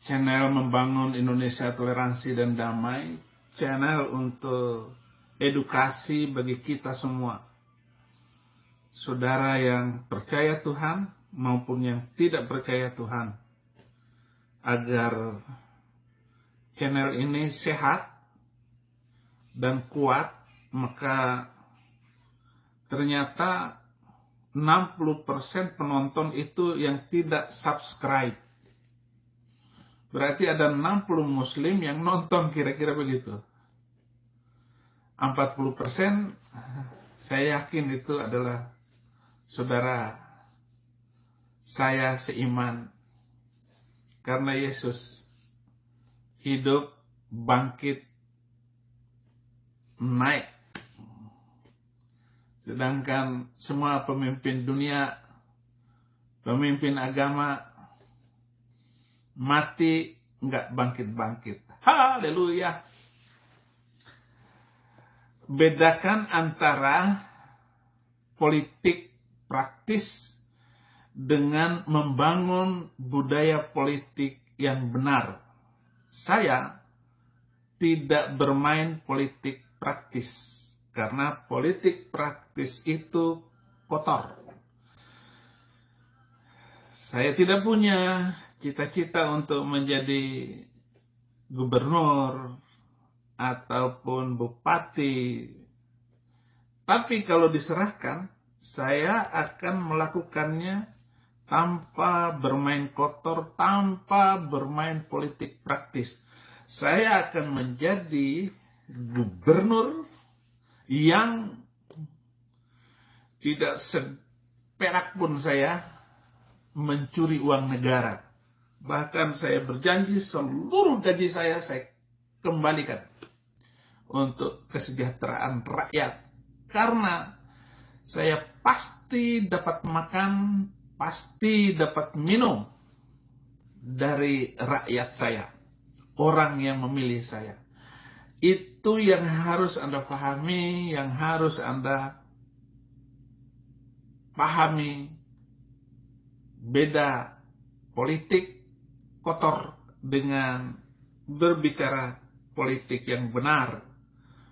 channel membangun Indonesia toleransi dan damai, channel untuk edukasi bagi kita semua, saudara yang percaya Tuhan maupun yang tidak percaya Tuhan, agar channel ini sehat dan kuat. Maka ternyata 60% penonton itu yang tidak subscribe. Berarti ada 60 muslim yang nonton, kira-kira begitu. 40% saya yakin itu adalah saudara saya seiman. Karena Yesus hidup, bangkit, naik. Sedangkan semua pemimpin dunia, pemimpin agama, mati nggak bangkit-bangkit. Haleluya. Bedakan antara politik praktis dengan membangun budaya politik yang benar. Saya tidak bermain politik praktis, karena politik praktis itu kotor. Saya tidak punya cita-cita untuk menjadi gubernur ataupun bupati. Tapi kalau diserahkan, saya akan melakukannya tanpa bermain kotor, tanpa bermain politik praktis. Saya akan menjadi gubernur yang tidak seperak pun saya mencuri uang negara. Bahkan saya berjanji seluruh gaji saya kembalikan untuk kesejahteraan rakyat. Karena saya pasti dapat makan, pasti dapat minum dari rakyat saya, orang yang memilih saya. Itu yang harus Anda pahami, yang harus Anda pahami. Beda politik kotor dengan berbicara politik yang benar,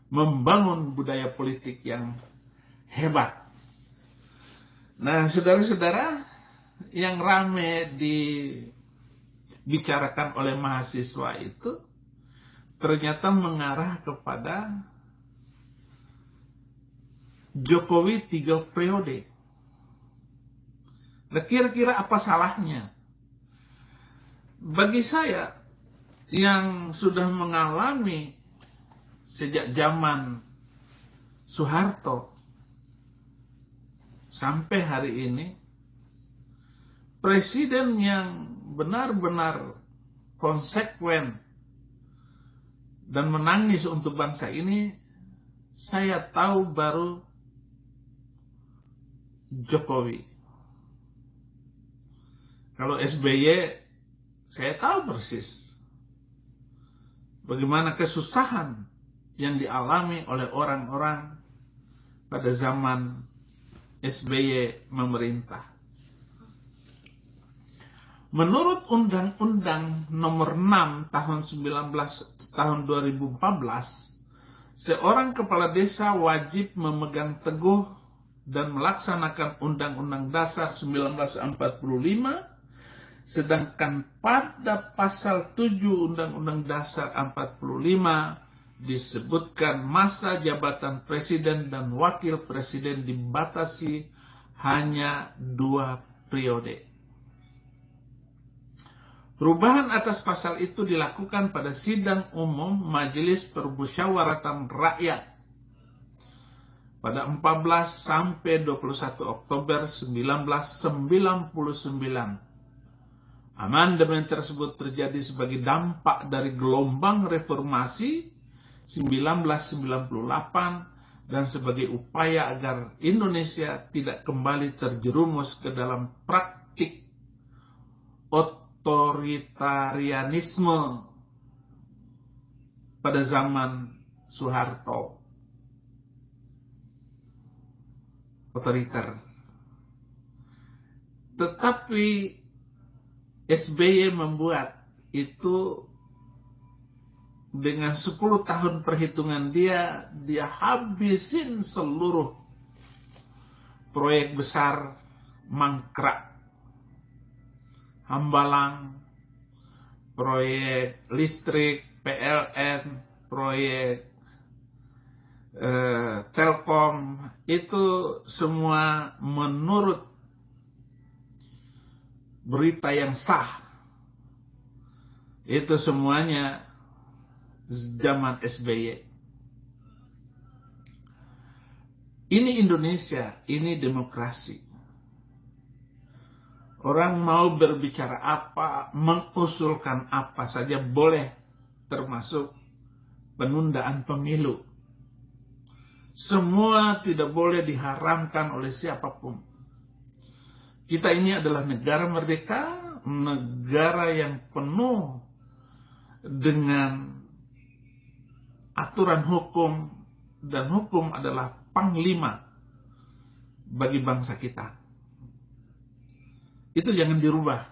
membangun budaya politik yang hebat. Nah, saudara-saudara, yang rame dibicarakan oleh mahasiswa itu ternyata mengarah kepada Jokowi 3 periode. Nah, kira-kira apa salahnya? Bagi saya yang sudah mengalami sejak zaman Soeharto sampai hari ini, presiden yang benar-benar konsekuen dan menangis untuk bangsa ini, saya tahu baru Jokowi. Kalau SBY, saya tahu persis bagaimana kesusahan yang dialami oleh orang-orang pada zaman SBY memerintah. Menurut Undang-Undang Nomor 6 tahun 2014, seorang kepala desa wajib memegang teguh dan melaksanakan Undang-Undang Dasar 1945, sedangkan pada pasal 7 Undang-Undang Dasar 45 disebutkan masa jabatan presiden dan wakil presiden dibatasi hanya 2 periode. Perubahan atas pasal itu dilakukan pada sidang umum Majelis Permusyawaratan Rakyat pada 14 sampai 21 Oktober 1999. Amandemen tersebut terjadi sebagai dampak dari gelombang reformasi 1998 dan sebagai upaya agar Indonesia tidak kembali terjerumus ke dalam praktik otoritarianisme pada zaman Soeharto. Otoriter. Tetapi SBY membuat itu dengan 10 tahun perhitungan dia habisin seluruh proyek besar mangkrak, Hambalang, proyek listrik, PLN, proyek Telkom, itu semua menurut berita yang sah. Itu semuanya zaman SBY. Ini Indonesia, ini demokrasi. Orang mau berbicara apa, mengusulkan apa saja boleh, termasuk penundaan pemilu. Semua tidak boleh diharamkan oleh siapapun. Kita ini adalah negara merdeka, negara yang penuh dengan aturan hukum, dan hukum adalah panglima bagi bangsa kita. Itu jangan dirubah.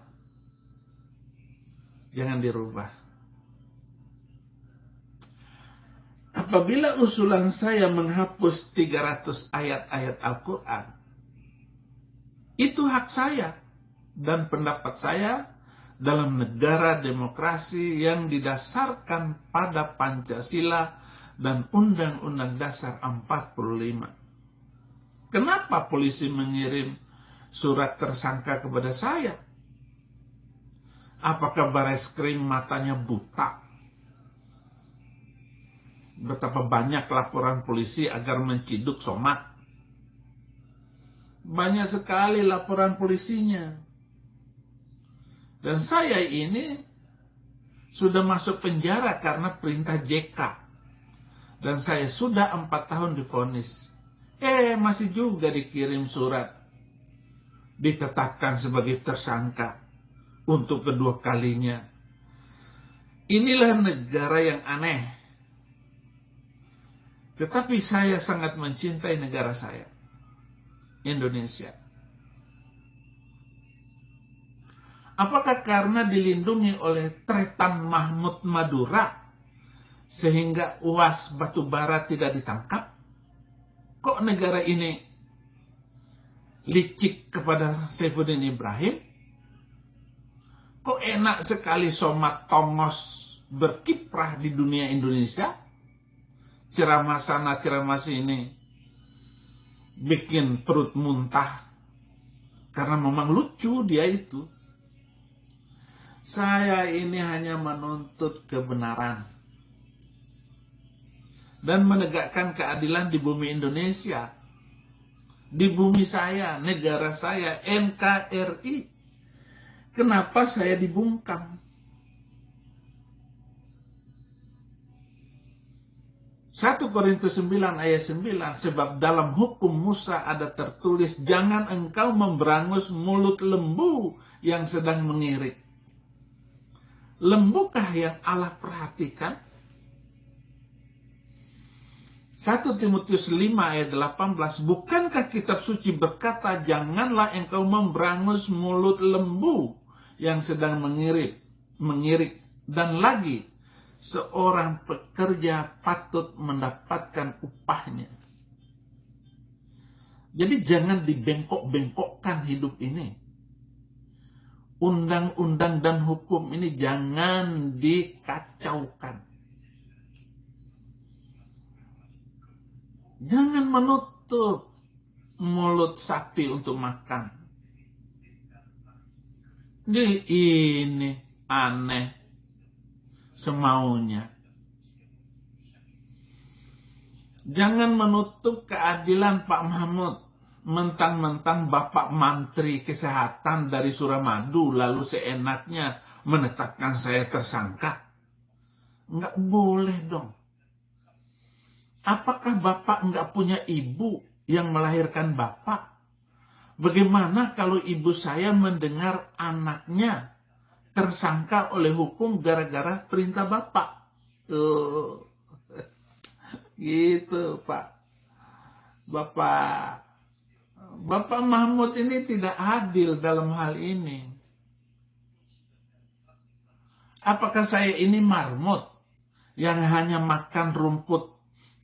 Jangan dirubah. Apabila usulan saya menghapus 300 ayat-ayat Al-Quran, itu hak saya dan pendapat saya dalam negara demokrasi yang didasarkan pada Pancasila dan Undang-Undang Dasar 45. Kenapa polisi mengirim surat tersangka kepada saya? Apakah Bareskrim matanya buta? Betapa banyak laporan polisi agar menciduk Somad. Banyak sekali laporan polisinya. Dan saya ini sudah masuk penjara karena perintah JK. Dan saya sudah 4 tahun divonis. Masih juga dikirim surat. Ditetapkan sebagai tersangka untuk kedua kalinya. Inilah negara yang aneh. Tetapi saya sangat mencintai negara saya, Indonesia. Apakah karena dilindungi oleh Tretan Mahmud Madura, sehingga uas batubara tidak ditangkap? Kok negara ini licik kepada Saifuddin Ibrahim? Kok enak sekali Somad Tongos berkiprah di dunia Indonesia? Ceramah sana, ceramah sini, bikin perut muntah. Karena memang lucu dia itu. Saya ini hanya menuntut kebenaran. Dan menegakkan keadilan di bumi Indonesia. Di bumi saya, negara saya, NKRI. Kenapa saya dibungkam? 1 Korintus 9 ayat 9, sebab dalam hukum Musa ada tertulis, jangan engkau memberangus mulut lembu yang sedang mengirik. Lembukah yang Allah perhatikan? 1 Timotius 5 ayat 18, bukankah kitab suci berkata, janganlah engkau memberangus mulut lembu yang sedang mengirik. Dan lagi, seorang pekerja patut mendapatkan upahnya. Jadi jangan dibengkok-bengkokkan hidup ini. Undang-undang dan hukum ini jangan dikacaukan. Jangan menutup mulut sapi untuk makan. Ini aneh. Semaunya. Jangan menutup keadilan Pak Mahmud. Mentang-mentang Bapak Menteri Kesehatan dari Suramadu lalu seenaknya menetapkan saya tersangka. Nggak boleh dong. Apakah Bapak nggak punya ibu yang melahirkan Bapak? Bagaimana kalau ibu saya mendengar anaknya tersangka oleh hukum gara-gara perintah Bapak? Gitu Pak. Bapak Mahmud ini tidak adil dalam hal ini. Apakah saya ini marmut yang hanya makan rumput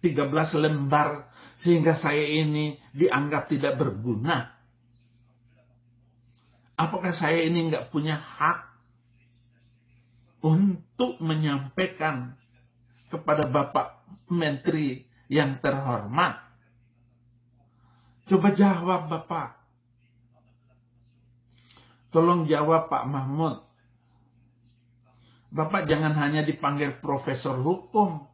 13 lembar sehingga saya ini dianggap tidak berguna? Apakah saya ini nggak punya hak untuk menyampaikan kepada Bapak Menteri yang terhormat? Coba jawab Bapak. Tolong jawab Pak Mahmud. Bapak jangan hanya dipanggil profesor hukum,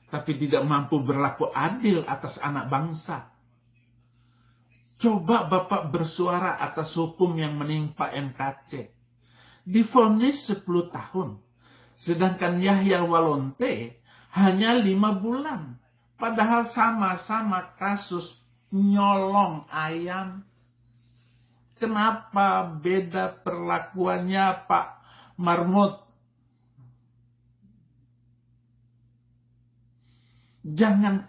tapi tidak mampu berlaku adil atas anak bangsa. Coba Bapak bersuara atas hukum yang menimpa MKC. Divonis 10 tahun. Sedangkan Yahya Walonte hanya 5 bulan. Padahal sama-sama kasus nyolong ayam. Kenapa beda perlakuannya Pak Marmut? Jangan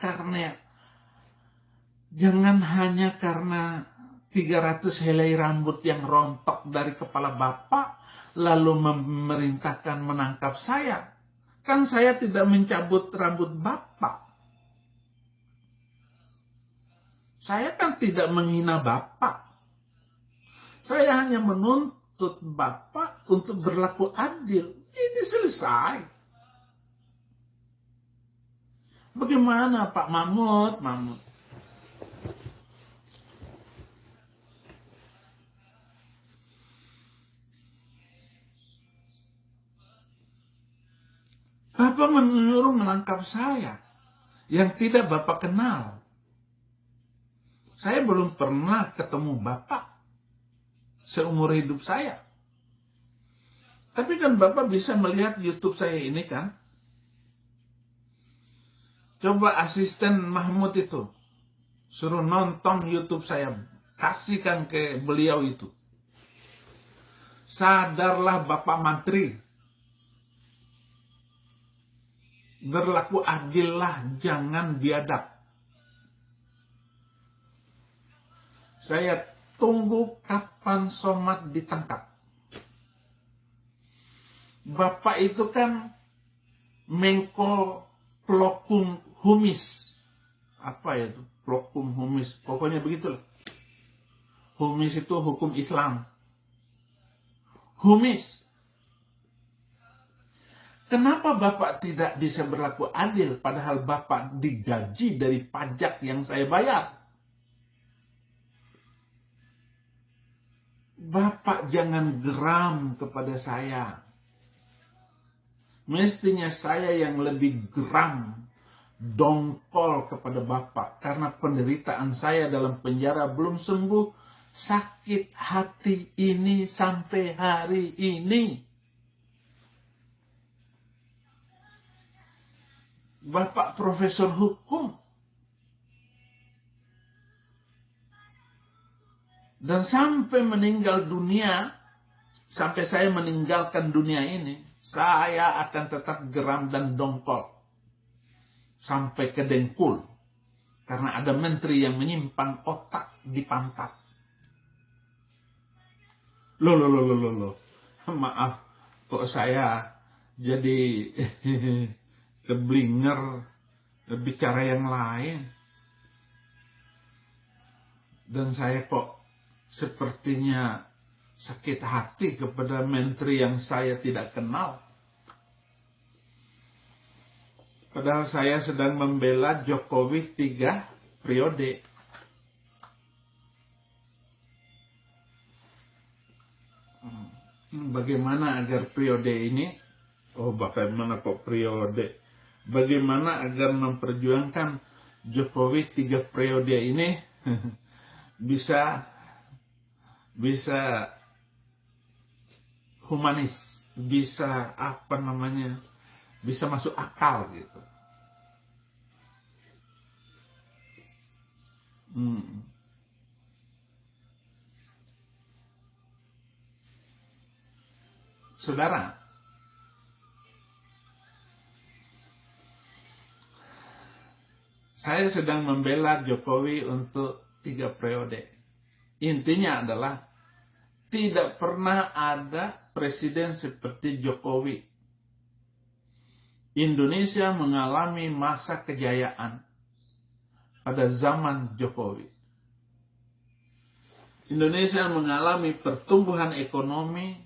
hanya karena 300 helai rambut yang rontok dari kepala Bapak, lalu memerintahkan menangkap saya. Kan saya tidak mencabut rambut Bapak. Saya kan tidak menghina Bapak. Saya hanya menuntut Bapak untuk berlaku adil. Ini selesai. Bagaimana Pak Mahmud? Bapak menyuruh menangkap saya yang tidak Bapak kenal. Saya belum pernah ketemu Bapak seumur hidup saya. Tapi kan Bapak bisa melihat YouTube saya ini kan? Coba asisten Mahmud itu suruh nonton YouTube saya, kasihkan ke beliau itu. Sadarlah Bapak Menteri. Berlaku adillah, jangan biadab. Saya tunggu kapan Somad ditangkap. Bapak itu kan Menko Plokum Humis. Apa ya itu? Plokum Humis. Pokoknya begitulah. Humis itu hukum Islam. Humis. Kenapa Bapak tidak bisa berlaku adil padahal Bapak digaji dari pajak yang saya bayar? Bapak jangan geram kepada saya. Mestinya saya yang lebih geram, dongkol kepada Bapak. Karena penderitaan saya dalam penjara belum sembuh. Sakit hati ini sampai hari ini. Bapak profesor hukum. Dan sampai meninggal dunia, sampai saya meninggalkan dunia ini, saya akan tetap geram dan dongkol. Sampai ke dengkul. Karena ada menteri yang menyimpan otak di pantat. Loh. Maaf, kok saya jadi keblinger bicara yang lain. Dan saya kok sepertinya sakit hati kepada menteri yang saya tidak kenal. Padahal saya sedang membela Jokowi 3 periode. Bagaimana agar periode ini, bagaimana kok periode? Bagaimana agar memperjuangkan Jokowi 3 periode ini bisa humanis, bisa bisa masuk akal gitu. Saudara, saya sedang membela Jokowi untuk 3 periode. Intinya adalah tidak pernah ada presiden seperti Jokowi Indonesia mengalami masa kejayaan pada zaman Jokowi. Indonesia mengalami pertumbuhan ekonomi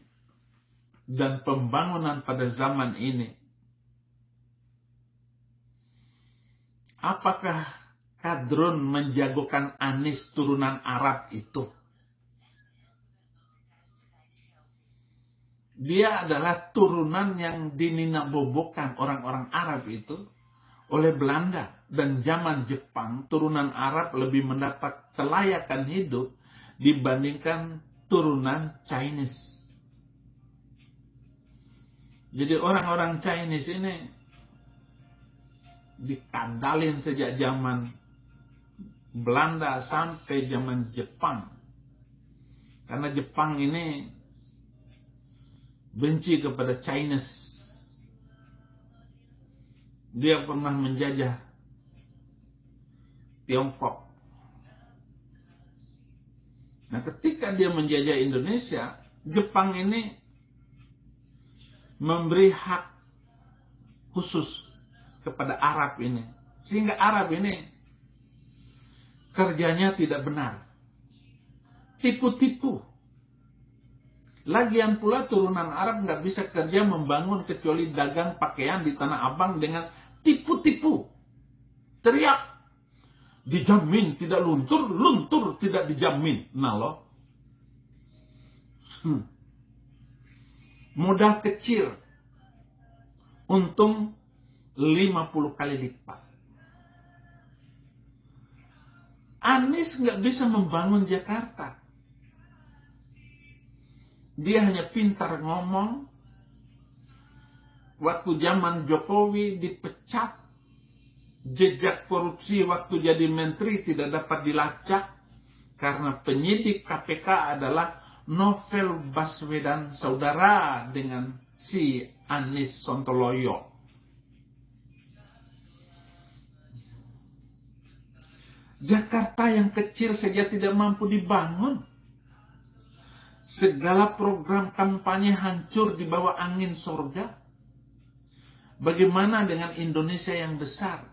dan pembangunan pada zaman ini. Apakah kadrun menjagokan Anies turunan Arab itu? Dia adalah turunan yang dininabobokan orang-orang Arab itu oleh Belanda. Dan zaman Jepang, turunan Arab lebih mendapat kelayakan hidup dibandingkan turunan Chinese. Jadi orang-orang Chinese ini dikandalin sejak zaman Belanda sampai zaman Jepang. Karena Jepang ini benci kepada Chinese. Dia pernah menjajah Tiongkok. Nah, ketika dia menjajah Indonesia, Jepang ini memberi hak khusus kepada Arab ini. Sehingga Arab ini kerjanya tidak benar. Tipu-tipu. Lagian pula turunan Arab nggak bisa kerja membangun kecuali dagang pakaian di Tanah Abang dengan tipu-tipu. Teriak. Dijamin tidak luntur, luntur tidak dijamin. Nah loh. Modal kecil. Untung 50 kali lipat. Anies nggak bisa membangun Jakarta. Dia hanya pintar ngomong. Waktu zaman Jokowi dipecat. Jejak korupsi waktu jadi menteri tidak dapat dilacak. Karena penyidik KPK adalah Novel Baswedan saudara dengan si Anies Sontoloyo. Jakarta yang kecil saja tidak mampu dibangun. Segala program kampanye hancur di bawah angin sorga. Bagaimana dengan Indonesia yang besar?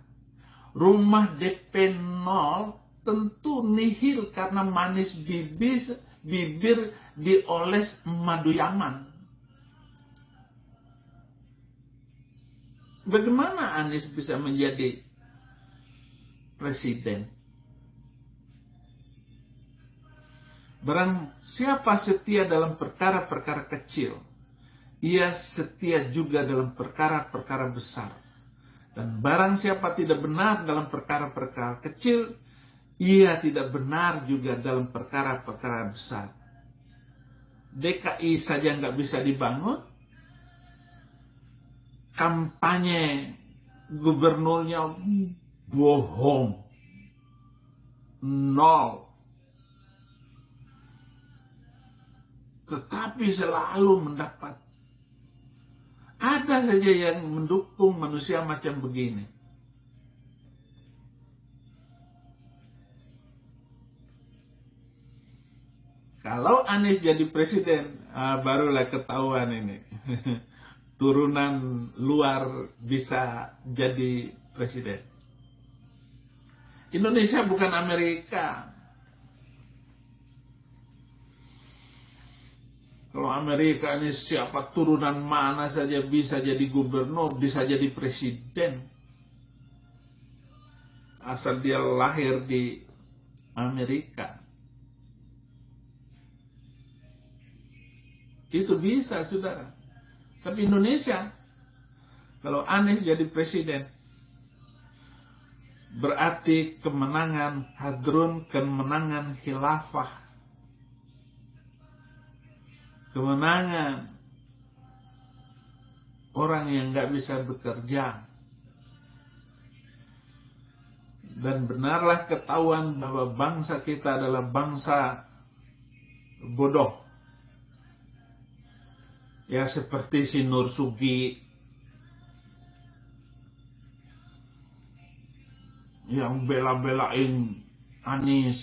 Rumah DP 0 tentu nihil karena manis bibir dioles madu Yaman. Bagaimana Anies bisa menjadi presiden? Barang siapa setia dalam perkara-perkara kecil, ia setia juga dalam perkara-perkara besar. Dan barang siapa tidak benar dalam perkara-perkara kecil, ia tidak benar juga dalam perkara-perkara besar. DKI saja nggak bisa dibangun, kampanye gubernurnya bohong, nol. Tetapi selalu mendapat. Ada saja yang mendukung manusia macam begini. Kalau Anies jadi presiden, barulah ketahuan ini. Turunan luar bisa jadi presiden. Indonesia bukan Amerika. Kalau Amerika ini siapa turunan mana saja bisa jadi gubernur, bisa jadi presiden. Asal dia lahir di Amerika. Itu bisa, saudara. Tapi Indonesia, kalau Anies jadi presiden, berarti kemenangan hadrun, kemenangan khilafah. Kemenangan orang yang nggak bisa bekerja. Dan benarlah ketahuan bahwa bangsa kita adalah bangsa bodoh. Ya seperti si Nur Sugi yang bela-belain Anies.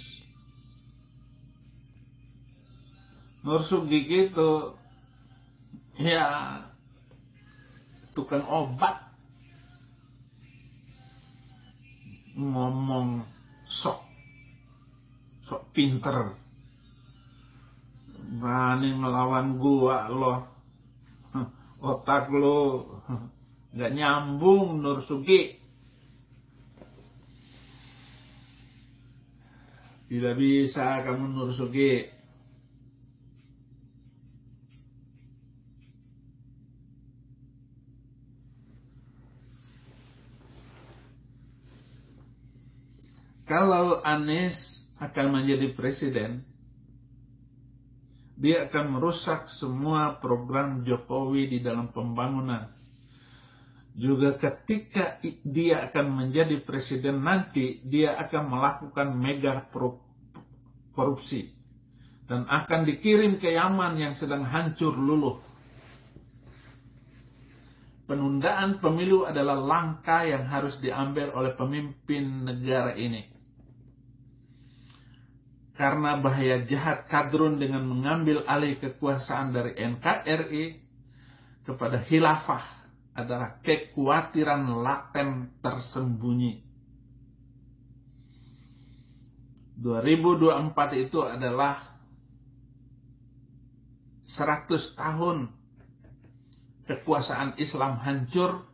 Nur Sugi gitu, ya tukang obat. ngomong sok pinter, berani ngelawan gua loh, otak lo nggak nyambung Nur Sugi, tidak bisa kamu Nur Sugi. Kalau Anies akan menjadi presiden, dia akan merusak semua program Jokowi di dalam pembangunan. Juga ketika dia akan menjadi presiden nanti, dia akan melakukan mega korupsi dan akan dikirim ke Yaman yang sedang hancur luluh. Penundaan pemilu adalah langkah yang harus diambil oleh pemimpin negara ini. Karena bahaya jahat kadrun dengan mengambil alih kekuasaan dari NKRI kepada khilafah adalah kekhawatiran laten tersembunyi. 2024 itu adalah 100 tahun kekuasaan Islam hancur,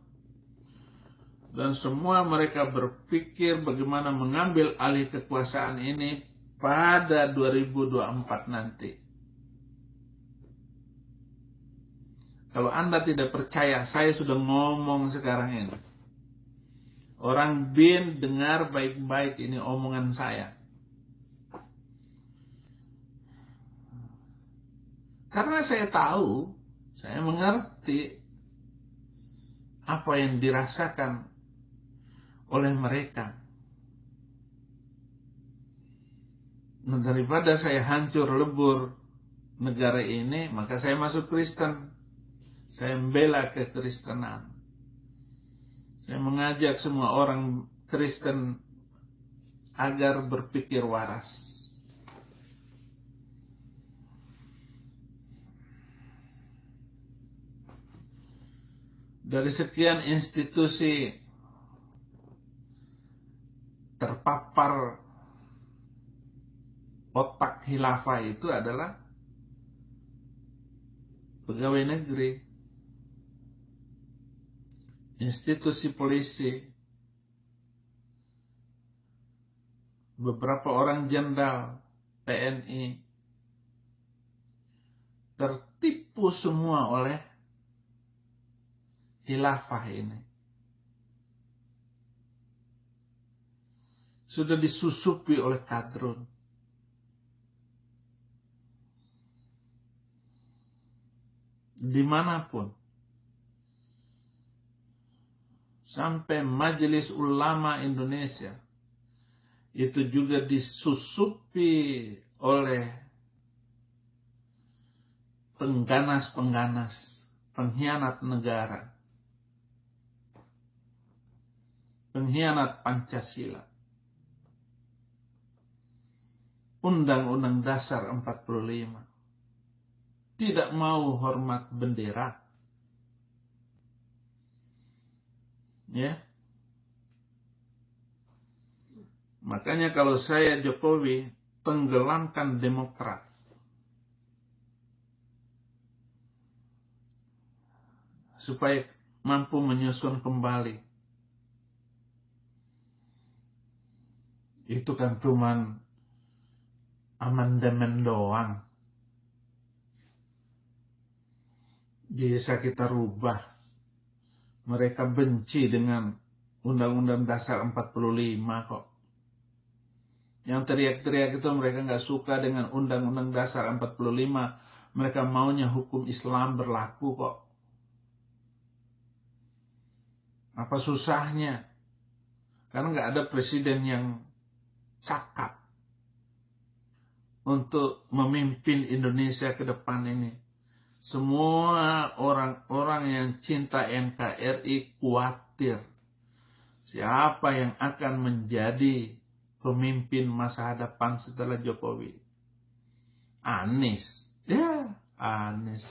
dan semua mereka berpikir bagaimana mengambil alih kekuasaan ini pada 2024 nanti. Kalau Anda tidak percaya, saya sudah ngomong sekarang ini. Orang BIN dengar baik-baik ini omongan saya. Karena saya tahu, saya mengerti apa yang dirasakan oleh mereka. Nah, daripada saya hancur lebur negara ini, maka saya masuk Kristen. Saya membela kekristenan. Saya mengajak semua orang Kristen agar berpikir waras. Dari sekian institusi terpapar otak khilafah itu adalah pegawai negeri, institusi polisi, beberapa orang jenderal TNI, tertipu semua oleh khilafah ini. Sudah disusupi oleh kadrun. Dimanapun. Sampai Majelis Ulama Indonesia itu juga disusupi oleh pengganas-pengganas, pengkhianat negara, pengkhianat Pancasila. Undang-Undang Dasar 45. Tidak mau hormat bendera. Ya. Makanya kalau saya Jokowi, tenggelamkan Demokrat. Supaya mampu menyusun kembali. Itu kan cuman amandemen doang. Bisa kita rubah. Mereka benci dengan Undang-Undang Dasar 45 kok. Yang teriak-teriak itu mereka nggak suka dengan Undang-Undang Dasar 45. Mereka maunya hukum Islam berlaku kok. Apa susahnya? Karena nggak ada presiden yang cakap untuk memimpin Indonesia ke depan ini. Semua orang-orang yang cinta NKRI khawatir siapa yang akan menjadi pemimpin masa hadapan setelah Jokowi. Anies. Ya, Anies.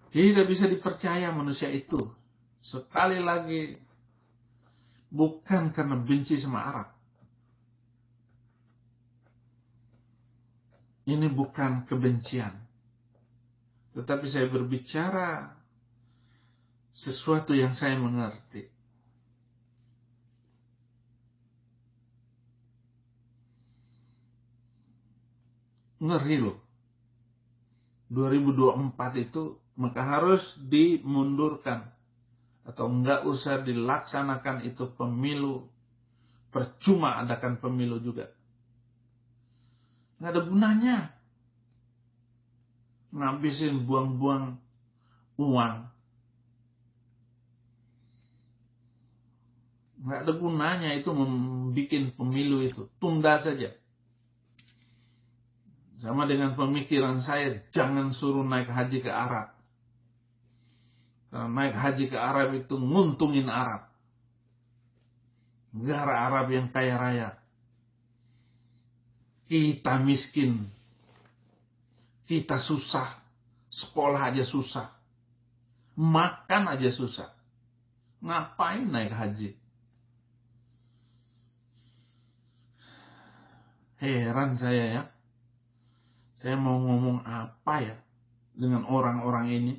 Tidak bisa dipercaya manusia itu. Sekali lagi bukan karena benci sama Arab. Ini bukan kebencian. Tetapi saya berbicara sesuatu yang saya mengerti. Ngeri loh. 2024 itu maka harus dimundurkan. Atau enggak usah dilaksanakan itu pemilu. Percuma adakan pemilu juga. Nggak ada gunanya. Ngabisin buang-buang uang. Nggak ada gunanya itu membuat pemilu itu. Tunda saja. Sama dengan pemikiran saya, jangan suruh naik haji ke Arab. Karena naik haji ke Arab itu nguntungin Arab. Negara Arab yang kaya raya. Kita miskin. Kita susah. Sekolah aja susah. Makan aja susah. Ngapain naik haji? Heran saya ya. Saya mau ngomong apa ya dengan orang-orang ini?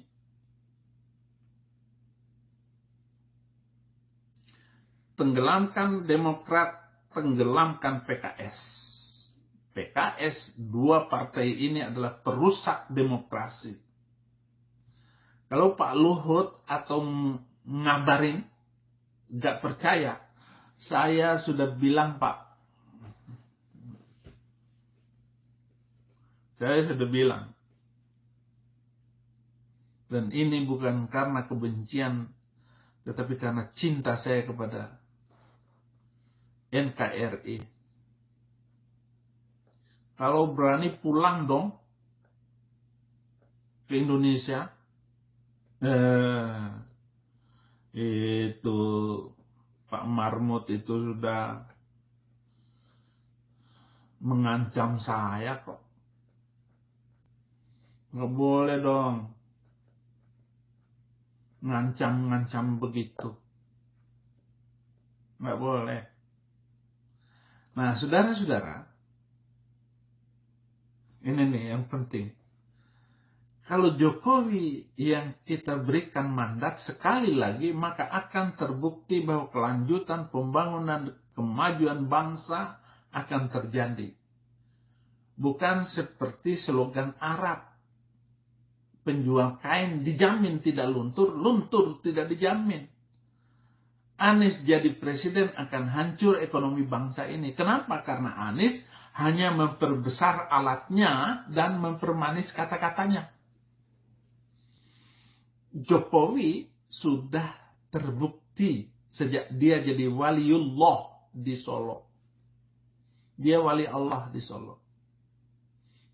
Tenggelamkan Demokrat, tenggelamkan PKS. PKS, dua partai ini adalah perusak demokrasi. Kalau Pak Luhut atau ngabarin, gak percaya, saya sudah bilang Pak. Saya sudah bilang. Dan ini bukan karena kebencian, tetapi karena cinta saya kepada NKRI. Kalau berani pulang dong ke Indonesia. Itu Pak Marmut itu sudah mengancam saya kok. Nggak boleh dong ngancam-ngancam begitu. Nggak boleh. Nah, saudara-saudara, ini nih yang penting. Kalau Jokowi yang kita berikan mandat sekali lagi, maka akan terbukti bahwa kelanjutan pembangunan kemajuan bangsa akan terjadi. Bukan seperti slogan Arab. Penjual kain dijamin tidak luntur, luntur tidak dijamin. Anies jadi presiden akan hancur ekonomi bangsa ini. Kenapa? Karena Anies hanya memperbesar alatnya dan mempermanis kata-katanya. Jokowi sudah terbukti sejak dia jadi waliullah di Solo. Dia wali Allah di Solo.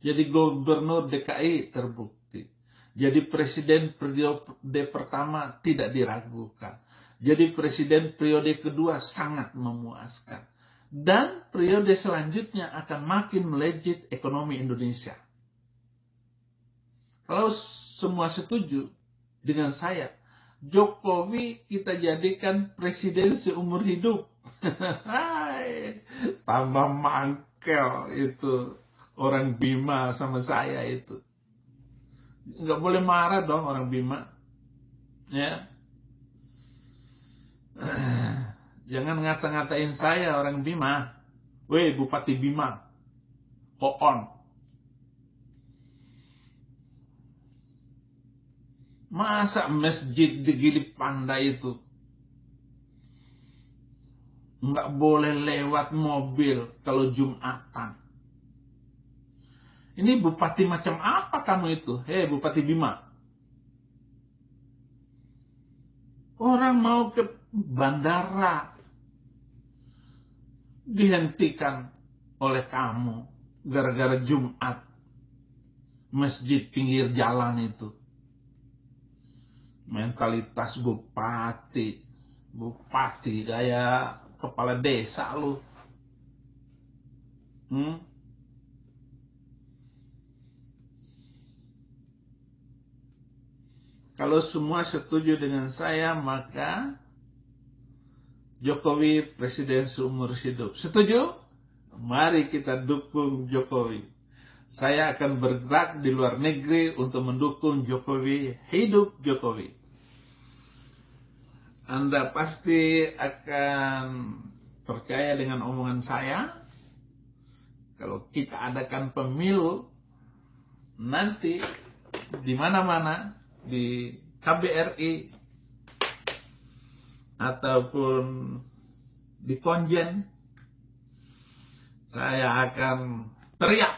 Jadi gubernur DKI terbukti. Jadi presiden periode pertama tidak diragukan. Jadi presiden periode kedua sangat memuaskan. Dan periode selanjutnya akan makin melejit ekonomi Indonesia. Kalau semua setuju dengan saya, Jokowi kita jadikan presiden seumur hidup. Tambah mangkel itu orang Bima sama saya itu. Nggak boleh marah dong orang Bima. Ya. Jangan ngata-ngatain saya orang Bima. Weh Bupati Bima. Koon. Masa masjid di Gili Panda itu nggak boleh lewat mobil kalau Jumatan? Ini bupati macam apa kamu itu? Hei Bupati Bima. Orang mau ke bandara dihentikan oleh kamu gara-gara Jumat. Masjid pinggir jalan itu. Mentalitas bupati. Bupati kayak kepala desa lu. Kalau semua setuju dengan saya, maka Jokowi presiden seumur hidup. Setuju? Mari kita dukung Jokowi. Saya akan bergerak di luar negeri untuk mendukung Jokowi. Hidup Jokowi. Anda pasti akan percaya dengan omongan saya. Kalau kita adakan pemilu nanti di mana-mana, di KBRI ataupun di Konjen, saya akan teriak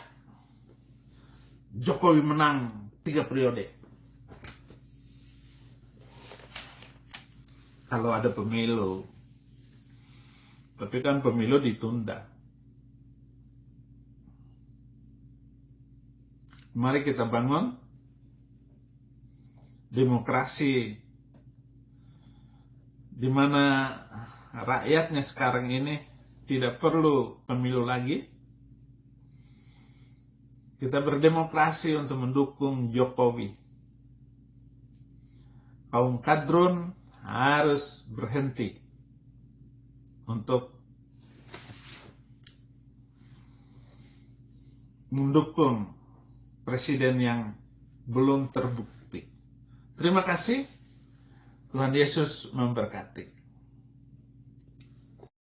Jokowi menang 3 periode. Kalau ada pemilu. Tapi kan pemilu ditunda. Mari kita bangun demokrasi di mana rakyatnya sekarang ini tidak perlu pemilu lagi. Kita berdemokrasi untuk mendukung Jokowi. Kaum kadrun harus berhenti untuk mendukung presiden yang belum terbukti. Terima kasih. Tuhan Yesus memberkati.